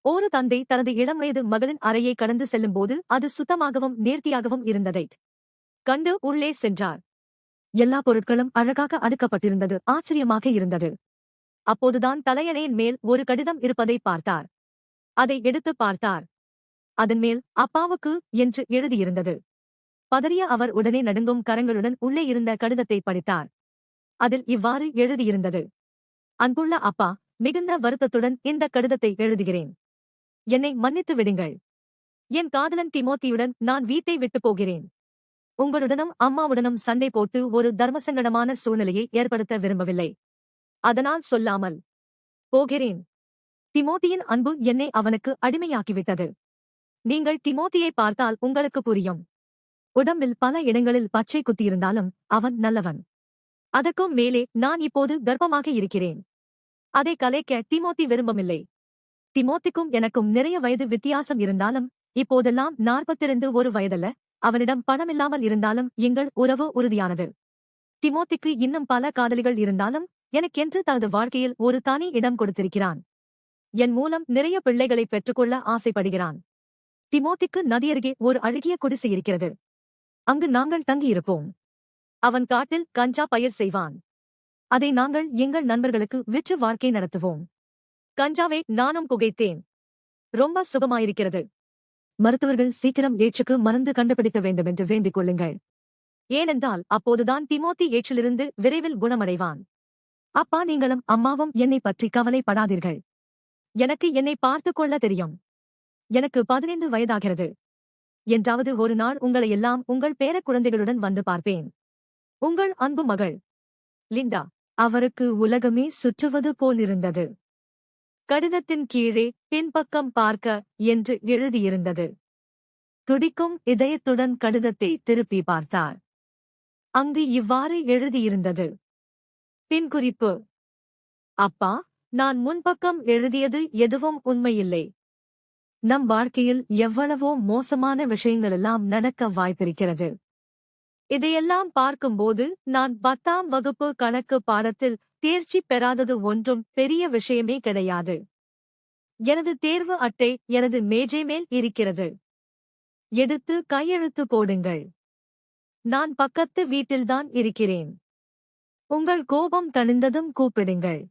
ஒரு தந்தை தனது இளம் வயது மகளின் அறையை கடந்து செல்லும்போது அது சுத்தமாகவும் நேர்த்தியாகவும் இருந்ததைக் கண்டு உள்ளே சென்றார். எல்லா பொருட்களும் அழகாக அடுக்கப்பட்டிருந்தது. ஆச்சரியமாக இருந்தது. அப்போதுதான் தலையணையின் மேல் ஒரு கடிதம் இருப்பதை பார்த்தார். அதை எடுத்துப் பார்த்தார். அதன் மேல் அப்பாவுக்கு என்று எழுதியிருந்தது. பதறிய அவர் உடனே நடுங்கும் கரங்களுடன் உள்ளே இருந்த கடிதத்தை படித்தார். அதில் இவ்வாறு எழுதியிருந்தது: அன்புள்ள அப்பா, மிகுந்த வருத்தத்துடன் இந்த கடிதத்தை எழுதுகிறேன். என்னை மன்னித்து விடுங்கள். என் காதலன் டிமோத்தியுடன் நான் வீட்டை விட்டுப் போகிறேன். உங்களுடனும் அம்மாவுடனும் சண்டை போட்டு ஒரு தர்மசங்கடமான சூழ்நிலையை ஏற்படுத்த விரும்பவில்லை. அதனால் சொல்லாமல் போகிறேன். டிமோத்தியின் அன்பு என்னை அவனுக்கு அடிமையாக்கிவிட்டது. நீங்கள் டிமோத்தியை பார்த்தால் உங்களுக்கு புரியும். உடம்பில் பல இடங்களில் பச்சை குத்தியிருந்தாலும் அவன் நல்லவன். அதற்கும் மேலே நான் இப்போது கர்ப்பமாக இருக்கிறேன். அதை கலைக்க டிமோத்தி விரும்பவில்லை. டிமோத்திக்கும் எனக்கும் நிறைய வயது வித்தியாசம் இருந்தாலும் இப்போதெல்லாம் 42 ஒரு வயதல்ல. அவனிடம் பணமில்லாமல் இருந்தாலும் எங்கள் உறவு உறுதியானது. டிமோத்திக்கு இன்னும் பல காதலிகள் இருந்தாலும் எனக்கென்று தனது வாழ்க்கையில் ஒரு தனி இடம் கொடுத்திருக்கிறான். என் மூலம் நிறைய பிள்ளைகளை பெற்றுக்கொள்ள ஆசைப்படுகிறான். டிமோத்திக்கு நதியருகே ஒரு அழகிய குடிசை இருக்கிறது. அங்கு நாங்கள் தங்கியிருப்போம். அவன் காட்டில் கஞ்சா பயிர் செய்வான். அதை நாங்கள் எங்கள் நண்பர்களுக்கு விற்று வாழ்க்கை நடத்துவோம். கஞ்சாவை நானும் புகைத்தேன். ரொம்ப சுகமாயிருக்கிறது. மருத்துவர்கள் சீக்கிரம் ஏட்சுக்கு மருந்து கண்டுபிடிக்க வேண்டுமென்று வேண்டிக் கொள்ளுங்கள். ஏனென்றால் அப்போதுதான் டிமோத்தி ஏட்சிலிருந்து விரைவில் குணமடைவான். அப்பா, நீங்களும் அம்மாவும் என்னை பற்றி கவலைப்படாதீர்கள். எனக்கு என்னை பார்த்துக் கொள்ள தெரியும். எனக்கு 15 வயதாகிறது. என்றாவது ஒரு நாள் உங்களையெல்லாம் உங்கள் பேரக் குழந்தைகளுடன் வந்து பார்ப்பேன். உங்கள் அன்பு மகள் லிண்டா. அவருக்கு உலகமே சுற்றுவது போலிருந்தது. கடிதத்தின் கீழே பின்பக்கம் பார்க்க என்று எழுதியிருந்தது. துடிக்கும் இதயத்துடன் கடிதத்தை திருப்பி பார்த்தார். அங்கு இவ்வாறு எழுதியிருந்தது: பின்குறிப்பு: அப்பா, நான் முன்பக்கம் எழுதியது எதுவும் உண்மையில்லை. நம் வாழ்க்கையில் எவ்வளவோ மோசமான விஷயங்களெல்லாம் நடக்க வாய்ப்பிருக்கிறது. இதையெல்லாம் பார்க்கும்போது நான் 10ஆம் வகுப்பு கணக்கு பாடத்தில் தேர்ச்சி பெறாதது ஒன்றும் பெரிய விஷயமே கிடையாது. எனது தேர்வு அட்டை எனது மேஜை மேல் இருக்கிறது. எடுத்து கையெழுத்து போடுங்கள். நான் பக்கத்து வீட்டில்தான் இருக்கிறேன். உங்கள் கோபம் தணிந்ததும் கூப்பிடுங்கள்.